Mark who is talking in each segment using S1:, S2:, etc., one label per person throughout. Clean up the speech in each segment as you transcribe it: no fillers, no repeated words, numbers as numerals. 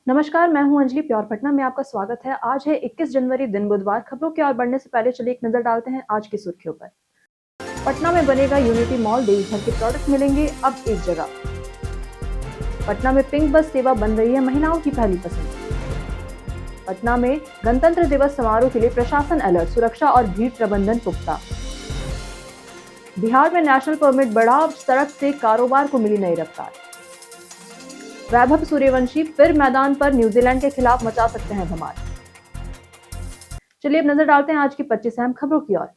S1: नमस्कार, मैं हूं अंजलि प्योर पटना में आपका स्वागत है। आज है 21 जनवरी दिन बुधवार। खबरों की ओर बढ़ने से पहले चलिए एक नजर डालते हैं आज की सुर्खियों पर। पटना में बनेगा यूनिटी मॉल, देश भर के प्रोडक्ट मिलेंगे अब एक जगह। पटना में पिंक बस सेवा बन रही है महिलाओं की पहली पसंद। पटना में गणतंत्र दिवस समारोह के लिए प्रशासन अलर्ट, सुरक्षा और भीड़ प्रबंधन पुख्ता। बिहार में नेशनल परमिट बढ़ा, सड़क से कारोबार को मिली नई रफ्तार। वैभव सूर्यवंशी फिर मैदान पर, न्यूजीलैंड के खिलाफ मचा सकते हैं धमाल। चलिए अब नजर डालते हैं आज की 25 अहम खबरों की ओर।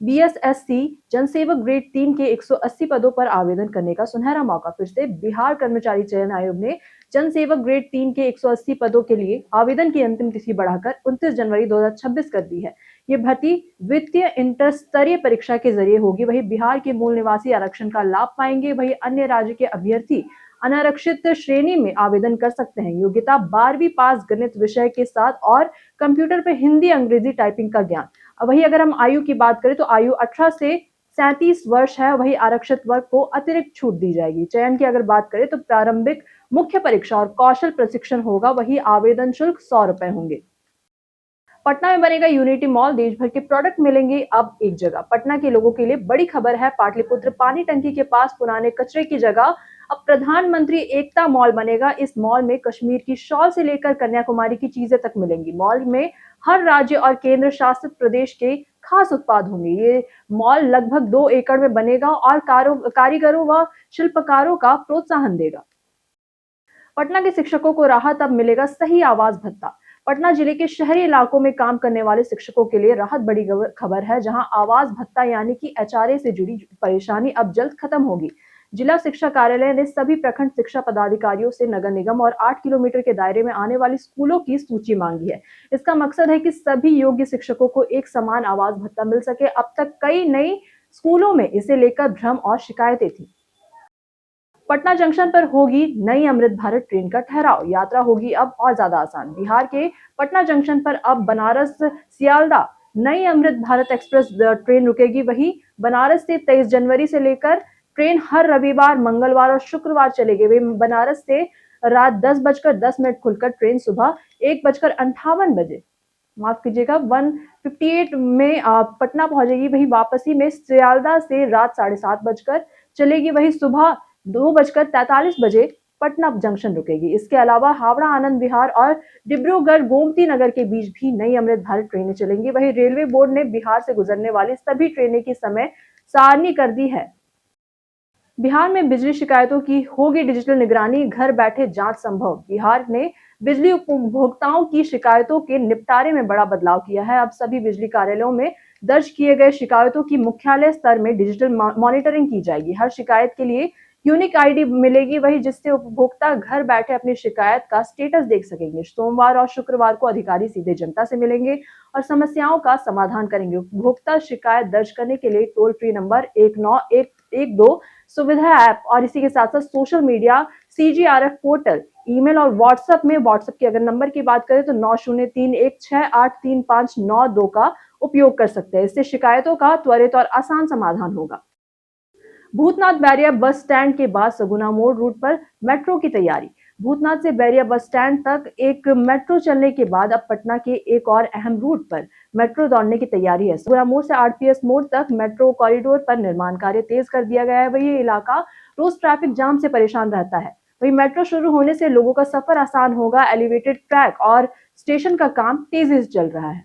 S1: बीएसएससी जनसेवक ग्रेड 3 के 180 पदों पर आवेदन करने का सुनहरा मौका फिर से बिहार कर्मचारी चयन आयोग ने जनसेवक ग्रेड 3 के 180 पदों के लिए आवेदन की अंतिम तिथि बढ़ाकर 29 जनवरी 2026 कर दी है। ये भर्ती वित्तीय इंटर स्तरीय परीक्षा के जरिए होगी। वही बिहार के मूल निवासी आरक्षण का लाभ पाएंगे, वही अन्य राज्य के अभ्यर्थी अनारक्षित श्रेणी में आवेदन कर सकते हैं। योग्यता 12वीं पास गणित विषय के साथ और कंप्यूटर पर हिंदी अंग्रेजी टाइपिंग का ज्ञान। वही अगर हम आयु की बात करें तो आयु 18 से 37 वर्ष है। वही आरक्षित वर्ग को अतिरिक्त छूट दी जाएगी। चयन की अगर बात करें तो प्रारंभिक मुख्य परीक्षा और कौशल प्रशिक्षण होगा। वही आवेदन शुल्क 100 रुपए होंगे। पटना में बनेगा यूनिटी मॉल, देश भर के प्रोडक्ट मिलेंगे अब एक जगह। पटना के लोगों के लिए बड़ी खबर है। पाटलिपुत्र पानी टंकी के पास पुराने कचरे की जगह अब प्रधानमंत्री एकता मॉल बनेगा। इस मॉल में कश्मीर की शॉल से लेकर कन्याकुमारी की चीजें तक मिलेंगी। मॉल में हर राज्य और केंद्र शासित प्रदेश के खास उत्पाद होंगे। ये मॉल लगभग 2 एकड़ में बनेगा और कारीगरों व शिल्पकारों का प्रोत्साहन देगा। पटना के शिक्षकों को राहत, अब मिलेगा सही आवास भत्ता। पटना जिले के शहरी इलाकों में काम करने वाले शिक्षकों के लिए राहत बड़ी खबर है, जहां आवास भत्ता यानी कि एचआरए से जुड़ी परेशानी अब जल्द खत्म होगी। जिला शिक्षा कार्यालय ने सभी प्रखंड शिक्षा पदाधिकारियों से नगर निगम और 8 किलोमीटर के दायरे में आने वाली स्कूलों की सूची मांगी है। इसका मकसद है कि सभी योग्य शिक्षकों को एक समान आवास भत्ता मिल सके। अब तक कई नई स्कूलों में इसे लेकर भ्रम और शिकायतें थी। पटना जंक्शन पर होगी नई अमृत भारत ट्रेन का ठहराव, यात्रा होगी अब और ज्यादा आसान। बिहार के पटना जंक्शन पर अब बनारस सियालदा नई अमृत भारत एक्सप्रेस ट्रेन रुकेगी। वही बनारस से 23 जनवरी से लेकर ट्रेन हर रविवार, मंगलवार और शुक्रवार चलेगी। वही बनारस से रात 10:10 खुलकर ट्रेन सुबह 1:58 माफ कीजिएगा 1:58 में पटना पहुंचेगी। वही वापसी में सियालदा से रात 7:30 चलेगी। वही सुबह 2:43 पटना जंक्शन रुकेगी। इसके अलावा हावड़ा आनंद विहार और डिब्रूगढ़ गोमती नगर के बीच भी नई अमृत भारत ट्रेनें चलेंगी। वही रेलवे बोर्ड ने बिहार से गुजरने वाली सभी ट्रेनें की समय सारणी कर दी है। बिहार में बिजली शिकायतों की होगी डिजिटल निगरानी, घर बैठे जांच संभव। बिहार ने बिजली उपभोक्ताओं की शिकायतों के निपटारे में बड़ा बदलाव किया है। अब सभी बिजली कार्यालयों में दर्ज किए गए शिकायतों की मुख्यालय स्तर में डिजिटल मॉनिटरिंग की जाएगी। हर शिकायत के लिए यूनिक आईडी मिलेगी, वही जिससे उपभोक्ता घर बैठे अपनी शिकायत का स्टेटस देख सकेंगे। सोमवार और शुक्रवार को अधिकारी सीधे जनता से मिलेंगे और समस्याओं का समाधान करेंगे। उपभोक्ता शिकायत दर्ज करने के लिए टोल फ्री नंबर 1912 सुविधा ऐप और इसी के साथ साथ सोशल मीडिया, सीजीआरएफ पोर्टल, ईमेल और व्हाट्सएप की अगर नंबर की बात करें तो 9031683592 का उपयोग कर सकते हैं। इससे शिकायतों का त्वरित और आसान समाधान होगा। भूतनाथ बैरिया बस स्टैंड के बाद सगुना मोड़ रूट पर मेट्रो की तैयारी। भूतनाथ से बैरिया बस स्टैंड तक एक मेट्रो चलने के बाद अब पटना के एक और अहम रूट पर मेट्रो दौड़ने की तैयारी है। सगुना मोड़ से आरपीएस मोड़ तक मेट्रो कॉरिडोर पर निर्माण कार्य तेज कर दिया गया है। वही ये इलाका रोज ट्रैफिक जाम से परेशान रहता है। वही मेट्रो शुरू होने से लोगों का सफर आसान होगा। एलिवेटेड ट्रैक और स्टेशन का काम तेजी से चल रहा है।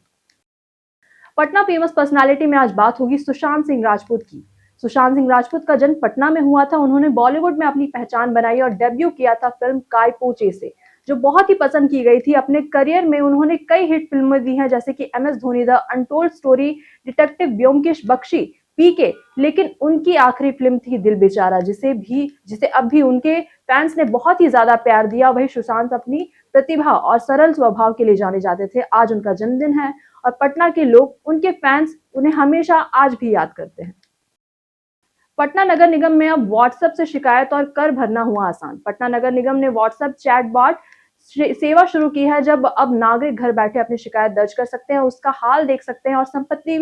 S1: पटना फेमस पर्सनालिटी में आज बात होगी सुशांत सिंह राजपूत की। सुशांत सिंह राजपूत का जन्म पटना में हुआ था। उन्होंने बॉलीवुड में अपनी पहचान बनाई और डेब्यू किया था फिल्म काय पो चे से, जो बहुत ही पसंद की गई थी। अपने करियर में उन्होंने कई हिट फिल्में दी हैं, जैसे कि MS Dhoni, the untold story, detective Byomkesh Bakshi, PK. लेकिन उनकी आखिरी फिल्म थी दिल बेचारा, जिसे अब भी उनके फैंस ने बहुत ही ज्यादा प्यार दिया। वही सुशांत अपनी प्रतिभा और सरल स्वभाव के लिए जाने जाते थे। आज उनका जन्मदिन है और पटना के लोग, उनके फैंस उन्हें हमेशा आज भी याद करते हैं। पटना नगर निगम में अब व्हाट्सएप से शिकायत और कर भरना हुआ आसान। पटना नगर निगम ने व्हाट्सएप चैटबॉट सेवा शुरू की है, जब अब नागरिक घर बैठे अपनी शिकायत दर्ज कर सकते हैं, उसका हाल देख सकते हैं और संपत्ति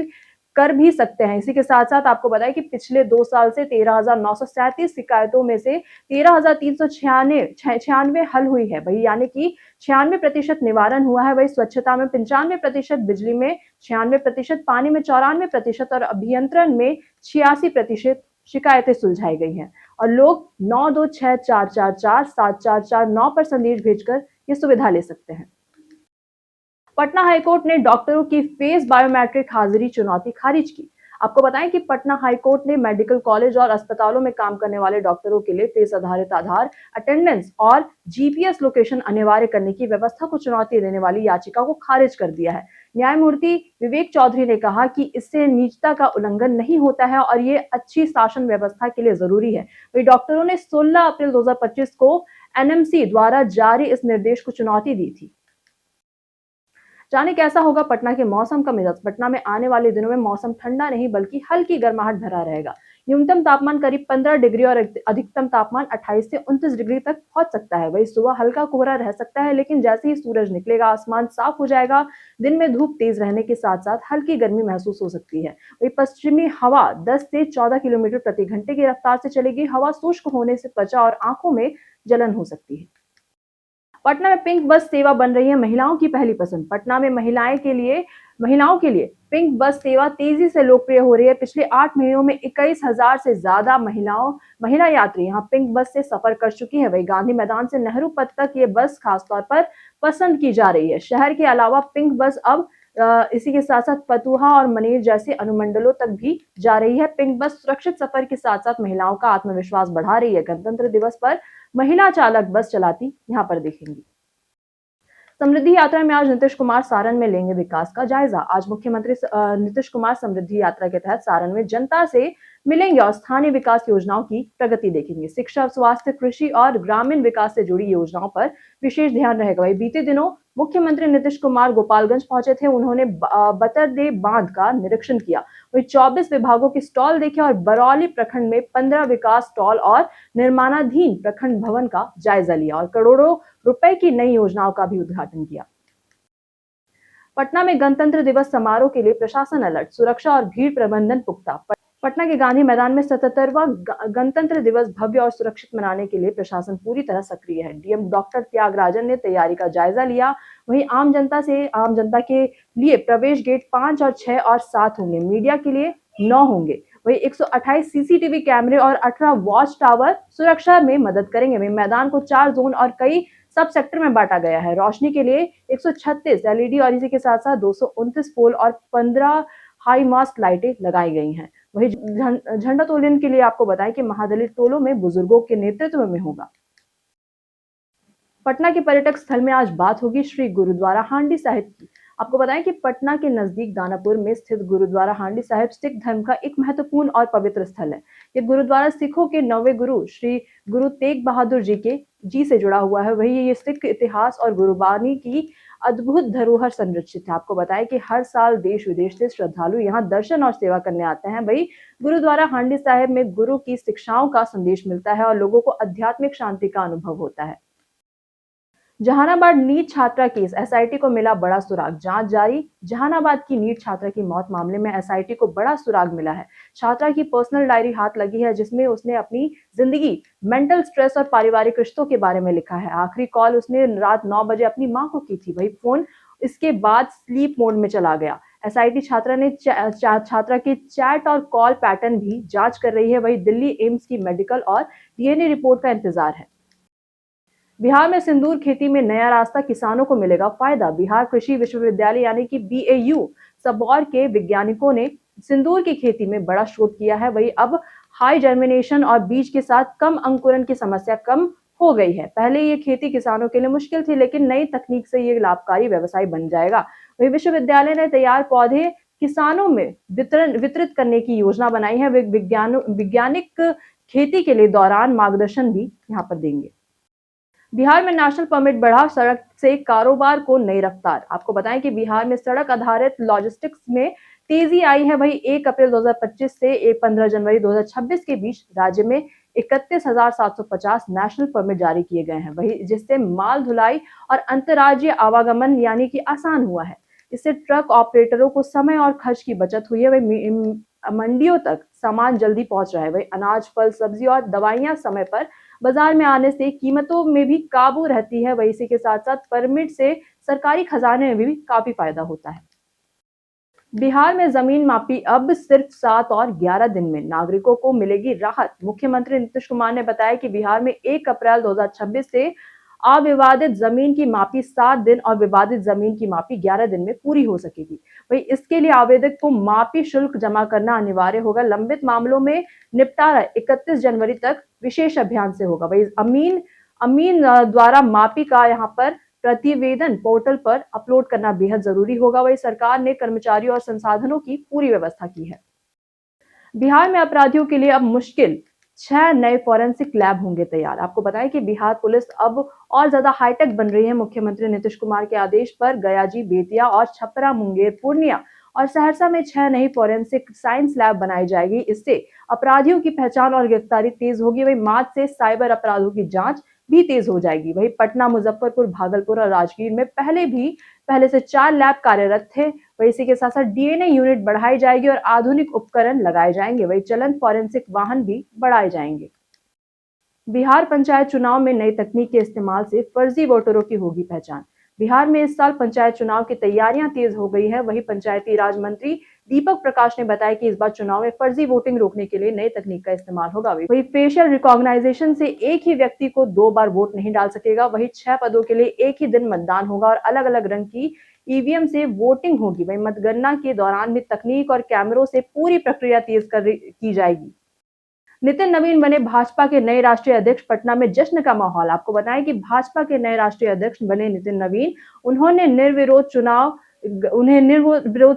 S1: कर भी सकते हैं। इसी के साथ-साथ आपको बताएँ कि पिछले 2 साल से 13,937 शिकायतों में से 13,396 हल हुई है। वही यानी कि 96% निवारण हुआ है। वही स्वच्छता में 95%, बिजली में 96%, पानी में 94% और अभियंत्रण में 86% शिकायतें सुलझाई गई हैं। और लोग 9264447449 पर संदेश भेजकर ये सुविधा ले सकते हैं। पटना हाईकोर्ट ने डॉक्टरों की फेस बायोमेट्रिक हाजिरी चुनौती खारिज की। आपको बताएं कि पटना हाईकोर्ट ने मेडिकल कॉलेज और अस्पतालों में काम करने वाले डॉक्टरों के लिए फेस आधारित आधार अटेंडेंस और जीपीएस लोकेशन अनिवार्य करने की व्यवस्था को चुनौती देने वाली याचिका को खारिज कर दिया है। न्यायमूर्ति विवेक चौधरी ने कहा कि इससे निजता का उल्लंघन नहीं होता है और ये अच्छी शासन व्यवस्था के लिए जरूरी है। वही डॉक्टरों ने 16 अप्रैल 2025 को एनएमसी द्वारा जारी इस निर्देश को चुनौती दी थी। जाने कैसा होगा पटना के मौसम का मिजाज। पटना में आने वाले दिनों में मौसम ठंडा नहीं बल्कि हल्की गर्माहट भरा रहेगा। न्यूनतम तापमान करीब 15 डिग्री और अधिकतम तापमान 28 से 29 डिग्री तक पहुंच सकता है। वही सुबह हल्का कोहरा रह सकता है, लेकिन जैसे ही सूरज निकलेगा आसमान साफ हो जाएगा। दिन में धूप तेज रहने के साथ साथ हल्की गर्मी महसूस हो सकती है। वही पश्चिमी हवा 10 से 14 किलोमीटर प्रति घंटे की रफ्तार से चलेगी। हवा शुष्क होने से त्वचा और आंखों में जलन हो सकती है। पटना में पिंक बस सेवा बन रही है महिलाओं की पहली पसंद। पटना में महिलाओं के लिए पिंक बस सेवा तेजी से लोकप्रिय हो रही है। पिछले 8 महीनों में 21,000 से ज्यादा महिला यात्री यहां पिंक बस से सफर कर चुकी है। वही गांधी मैदान से नेहरू पथ तक ये बस खासतौर पर पसंद की जा रही है। शहर के अलावा पिंक बस अब इसी के साथ साथ फतुहा और मनेर जैसे अनुमंडलों तक भी जा रही है। पिंक बस सुरक्षित सफर के साथ साथ महिलाओं का आत्मविश्वास बढ़ा रही है। गणतंत्र दिवस पर महिला चालक बस चलाती यहां पर दिखेंगी। समृद्धि यात्रा में आज नीतीश कुमार सारण में लेंगे विकास का जायजा। आज मुख्यमंत्री नीतीश कुमार समृद्धि यात्रा के तहत सारण में जनता से मिलेंगे और स्थानीय विकास योजनाओं की प्रगति देखेंगे। शिक्षा, स्वास्थ्य, कृषि और ग्रामीण विकास से जुड़ी योजनाओं पर विशेष ध्यान रहेगा। वही बीते दिनों मुख्यमंत्री नीतीश कुमार गोपालगंज पहुंचे थे। उन्होंने बतरदे बांध का निरीक्षण किया। वही 24 विभागों के स्टॉल देखे और बरौली प्रखंड में 15 विकास स्टॉल और निर्माणाधीन प्रखंड भवन का जायजा लिया और करोड़ों रुपए की नई योजनाओं का भी उद्घाटन किया। पटना में गणतंत्र दिवस समारोह के लिए प्रशासन अलर्ट, सुरक्षा और भीड़ प्रबंधन पुख्ता। पटना के गांधी मैदान में 77वां गणतंत्र दिवस भव्य और सुरक्षित मनाने के लिए प्रशासन पूरी तरह सक्रिय है। डीएम डॉक्टर त्यागराजन ने तैयारी का जायजा लिया। वहीं आम जनता के लिए प्रवेश गेट 5 और 6 और 7 होंगे। मीडिया के लिए 9 होंगे। वही 128 सीसीटीवी कैमरे और 18 वॉच टावर सुरक्षा में मदद करेंगे। वही मैदान को 4 जोन और कई सब सेक्टर में बांटा गया है। रोशनी के लिए 136 एलईडी और इसी के साथ साथ 229 पोल और 15 हाई मास्ट लाइटें लगाई गई हैं। वही झंडा तोलन के लिए आपको बताएं कि महादलित टोलों में बुजुर्गों के नेतृत्व में होगा। पटना के पर्यटक स्थल में आज बात होगी श्री गुरुद्वारा हांडी साहिब की। आपको बताएं कि पटना के नजदीक दानापुर में स्थित गुरुद्वारा हांडी साहिब सिख धर्म का एक महत्वपूर्ण और पवित्र स्थल है। ये गुरुद्वारा सिखों के 9वें गुरु श्री गुरु तेग बहादुर जी से जुड़ा हुआ है। वही ये सिख इतिहास और गुरुबानी की अद्भुत धरोहर संरक्षित है। आपको बताएं कि हर साल देश विदेश से श्रद्धालु यहाँ दर्शन और सेवा करने आते हैं। वही गुरुद्वारा हांडी साहिब में गुरु की शिक्षाओं का संदेश मिलता है और लोगों को आध्यात्मिक शांति का अनुभव होता है। जहानाबाद नीट छात्रा केस, एसआईटी को मिला बड़ा सुराग, जांच जारी। जहानाबाद की नीट छात्रा की मौत मामले में एसआईटी को बड़ा सुराग मिला है। छात्रा की पर्सनल डायरी हाथ लगी है, जिसमें उसने अपनी जिंदगी, मेंटल स्ट्रेस और पारिवारिक रिश्तों के बारे में लिखा है। आखिरी कॉल उसने रात 9 बजे अपनी मां को की थी। वही फोन इसके बाद स्लीप मोड में चला गया। एसआईटी छात्रा के चैट और कॉल पैटर्न भी जांच कर रही है। वही दिल्ली एम्स की मेडिकल और डीएनए रिपोर्ट का इंतजार है। बिहार में सिंदूर खेती में नया रास्ता, किसानों को मिलेगा फायदा। बिहार कृषि विश्वविद्यालय यानी कि बीएयू सबौर के वैज्ञानिकों ने सिंदूर की खेती में बड़ा शोध किया है। वही अब हाई जर्मिनेशन और बीज के साथ कम अंकुरन की समस्या कम हो गई है। पहले ये खेती किसानों के लिए मुश्किल थी, लेकिन नई तकनीक से ये लाभकारी व्यवसाय बन जाएगा। वही विश्वविद्यालय ने तैयार पौधे किसानों में वितरित करने की योजना बनाई है। वे वैज्ञानिक खेती के लिए दौरान मार्गदर्शन भी यहाँ पर देंगे। बिहार में नेशनल परमिट बढ़ा, सड़क से कारोबार को नई रफ्तार। आपको बताएं कि बिहार में सड़क आधारित लॉजिस्टिक्स में तेजी आई है। वही 1 अप्रैल 2025 से 15 जनवरी 2026 के बीच राज्य में 31,750 नेशनल परमिट जारी किए गए हैं। वही जिससे माल ढुलाई और अंतर्राज्यीय आवागमन यानी कि आसान हुआ है। इससे ट्रक ऑपरेटरों को समय और खर्च की बचत हुई है। वही मंडियों तक सामान जल्दी पहुंच रहा है। वही अनाज, फल, सब्जी और दवाइयां समय पर बाजार में आने से कीमतों में भी काबू रहती है। वही इसी के साथ साथ परमिट से सरकारी खजाने में भी काफी फायदा होता है। बिहार में जमीन मापी अब सिर्फ 7 और 11 दिन में नागरिकों को मिलेगी राहत। मुख्यमंत्री नीतीश कुमार ने बताया कि बिहार में 1 अप्रैल 2026 से अविवादित जमीन की मापी 7 दिन और विवादित जमीन की मापी 11 दिन में पूरी हो सकेगी। वही इसके लिए आवेदक को मापी शुल्क जमा करना अनिवार्य होगा। लंबित मामलों में निपटारा 31 जनवरी तक विशेष अभियान से होगा। वही अमीन अमीन द्वारा मापी का यहाँ पर प्रतिवेदन पोर्टल पर अपलोड करना बेहद जरूरी होगा। वही सरकार ने कर्मचारियों और संसाधनों की पूरी व्यवस्था की है। बिहार में अपराधियों के लिए अब मुश्किल 6 नए फॉरेंसिक लैब होंगे तैयार। आपको बताएं कि बिहार पुलिस अब और ज्यादा हाईटेक बन रही है। मुख्यमंत्री नीतीश कुमार के आदेश पर गयाजी, बेतिया और छपरा, मुंगेर, पूर्णिया और सहरसा में 6 नई फॉरेंसिक साइंस लैब बनाई जाएगी। इससे अपराधियों की पहचान और गिरफ्तारी तेज होगी। वही मार्च से साइबर अपराधों की जांच भी तेज हो जाएगी। वही पटना, मुजफ्फरपुर, भागलपुर और राजगीर में पहले से 4 लैब कार्यरत थे। वही इसी के साथ साथ डीएनए यूनिट बढ़ाई जाएगी और आधुनिक उपकरण लगाए जाएंगे। वही चलन फॉरेंसिक वाहन भी बढ़ाए जाएंगे। बिहार पंचायत चुनाव में नई तकनीक के इस्तेमाल से फर्जी वोटरों की होगी पहचान। बिहार में इस साल पंचायत चुनाव की तैयारियां तेज हो गई है। वही पंचायती राज मंत्री दीपक प्रकाश ने बताया कि इस बार चुनाव में फर्जी वोटिंग रोकने के लिए नई तकनीक का इस्तेमाल होगा। वही फेशियल रिकॉग्नाइजेशन से एक ही व्यक्ति को 2 बार वोट नहीं डाल सकेगा। वही 6 पदों के लिए एक ही दिन मतदान होगा और अलग अलग रंग की ईवीएम से वोटिंग होगी। वही मतगणना के दौरान भी तकनीक और कैमरों से पूरी प्रक्रिया तेज की जाएगी। नितिन नवीन बने भाजपा के नए राष्ट्रीय अध्यक्ष। पटना में जश्न का माहौल। आपको बताएं कि भाजपा के नए राष्ट्रीय अध्यक्ष बने नितिन नवीन। उन्हें निर्विरोध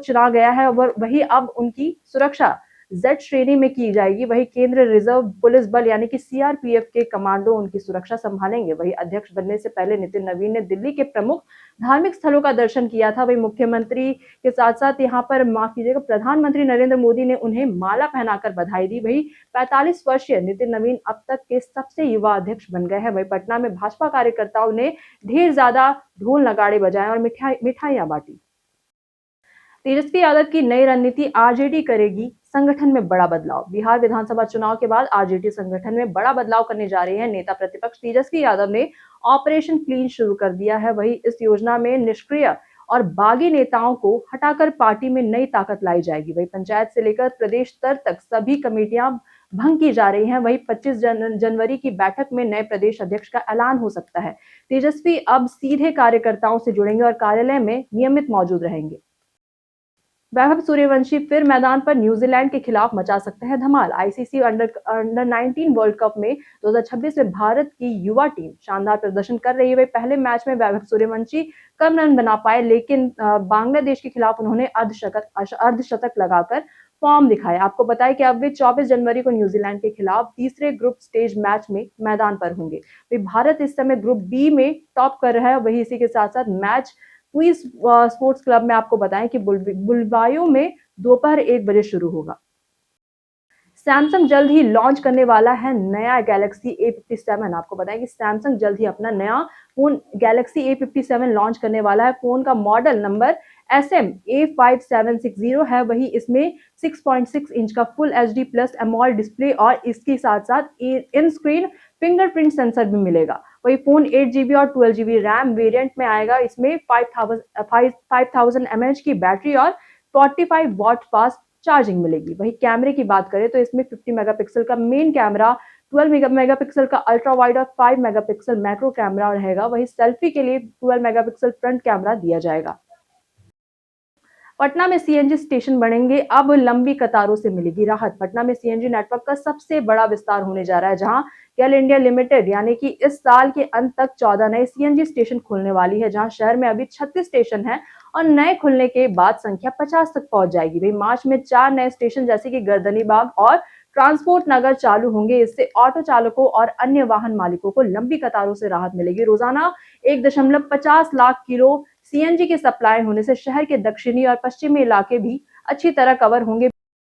S1: चुना गया है और वही अब उनकी सुरक्षा जेड श्रेणी में की जाएगी। वही केंद्रीय रिजर्व पुलिस बल यानी कि सीआरपीएफ के कमांडो उनकी सुरक्षा संभालेंगे। वही अध्यक्ष बनने से पहले नितिन नवीन ने दिल्ली के प्रमुख धार्मिक स्थलों का दर्शन किया था। वही मुख्यमंत्री के साथ साथ यहाँ पर माफ कीजिएगा प्रधानमंत्री नरेंद्र मोदी ने उन्हें माला पहनाकर बधाई दी। वही 45 वर्षीय नितिन नवीन अब तक के सबसे युवा अध्यक्ष बन गए हैं। वही पटना में भाजपा कार्यकर्ताओं ने ढेर ज्यादा ढोल नगाड़े बजाए और मिठाइयां बांटी। तेजस्वी यादव की नई रणनीति, आरजेडी करेगी संगठन में बड़ा बदलाव। बिहार विधानसभा चुनाव के बाद आरजेडी संगठन में बड़ा बदलाव करने जा रही है। नेता प्रतिपक्ष तेजस्वी यादव ने ऑपरेशन क्लीन शुरू कर दिया है। वही इस योजना में निष्क्रिय और बागी नेताओं को हटाकर पार्टी में नई ताकत लाई जाएगी। वही पंचायत से लेकर प्रदेश स्तर तक सभी कमेटियां भंग की जा रही हैं। वही 25 जनवरी की बैठक में नए प्रदेश अध्यक्ष का ऐलान हो सकता है। तेजस्वी अब सीधे कार्यकर्ताओं से जुड़ेंगे और कार्यालय में नियमित मौजूद रहेंगे। वैभव सूर्यवंशी फिर मैदान पर न्यूजीलैंड के खिलाफ मचा सकते हैं धमाल। आईसीसी अंडर 19 वर्ल्ड कप में 2026 में भारत की युवा टीम शानदार प्रदर्शन कर रही है। पहले मैच में वैभव सूर्यवंशी कम रन बना पाए, लेकिन बांग्लादेश के खिलाफ उन्होंने अर्धशतक लगाकर फॉर्म दिखाया। आपको बताएं कि अब वे 24 जनवरी को न्यूजीलैंड के खिलाफ तीसरे ग्रुप स्टेज मैच में मैदान पर होंगे। भारत इस समय ग्रुप बी में टॉप कर रहा है। वही इसी के साथ साथ मैच क्वीज स्पोर्ट्स क्लब में आपको बताएं कि बुलवायो में दोपहर 1 बजे शुरू होगा। सैमसंग जल्द ही लॉन्च करने वाला है नया गैलेक्सी A57। आपको बताएं कि सैमसंग जल्द ही अपना नया फोन गैलेक्सी A57 लॉन्च करने वाला है। फोन का मॉडल नंबर SM-A5760 है। वही इसमें 6.6 इंच का full HD plus AMOLED display और इसके साथ साथ इन स्क्रीन फिंगरप्रिंट सेंसर भी मिलेगा। वही फोन 8GB और 12GB रैम वेरिएंट में आएगा। इसमें 5000 mAh की बैटरी और 45 वॉट फास्ट चार्जिंग मिलेगी। वही कैमरे की बात करें तो इसमें 50 मेगापिक्सल का मेन कैमरा, 12 मेगापिक्सल का अल्ट्रा वाइड और 5 मेगापिक्सल मैक्रो कैमरा रहेगा। वही सेल्फी के लिए 12 मेगापिक्सल फ्रंट कैमरा दिया जाएगा। पटना में सीएनजी स्टेशन बढ़ेंगे, अब लंबी कतारों से मिलेगी राहत। पटना में सीएनजी नेटवर्क का सबसे बड़ा विस्तार होने जा रहा है, जहां गेल इंडिया लिमिटेड यानी कि इस साल के अंत तक 14 नए सीएनजी स्टेशन खुलने वाली है। जहां शहर में अभी 36 स्टेशन है और नए खुलने के बाद संख्या 50 तक पहुंच जाएगी। वही मार्च में 4 नए स्टेशन जैसे कि गर्दनीबाग और ट्रांसपोर्ट नगर चालू होंगे। इससे ऑटो चालकों और अन्य वाहन मालिकों को लंबी कतारों से राहत मिलेगी। रोजाना 1.50 लाख किलो सीएनजी की सप्लाई होने से शहर के दक्षिणी और पश्चिमी इलाके भी अच्छी तरह कवर होंगे।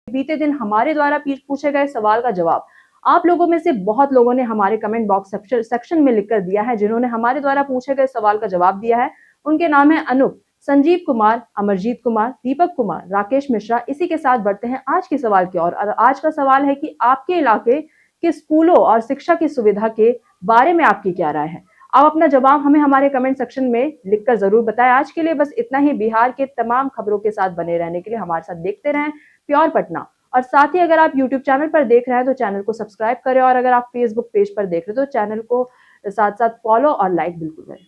S1: बीते दिन हमारे द्वारा पूछे गए सवाल का जवाब आप लोगों में से बहुत लोगों ने हमारे कमेंट बॉक्स सेक्शन में लिखकर दिया है। जिन्होंने हमारे द्वारा पूछे गए सवाल का जवाब दिया है उनके नाम है अनूप, संजीव कुमार, अमरजीत कुमार, दीपक कुमार, राकेश मिश्रा। इसी के साथ बढ़ते हैं आज के सवाल की ओर। और आज का सवाल है कि आपके इलाके के स्कूलों और शिक्षा की सुविधा के बारे में आपकी क्या राय है। आप अपना जवाब हमें हमारे कमेंट सेक्शन में लिखकर जरूर बताएं। आज के लिए बस इतना ही। बिहार के तमाम खबरों के साथ बने रहने के लिए हमारे साथ देखते रहें प्योर पटना। और साथ ही अगर आप यूट्यूब चैनल पर देख रहे हैं तो चैनल को सब्सक्राइब करें, और अगर आप फेसबुक पेज पर देख रहे हैं तो चैनल को साथ साथ फॉलो और लाइक बिल्कुल करें।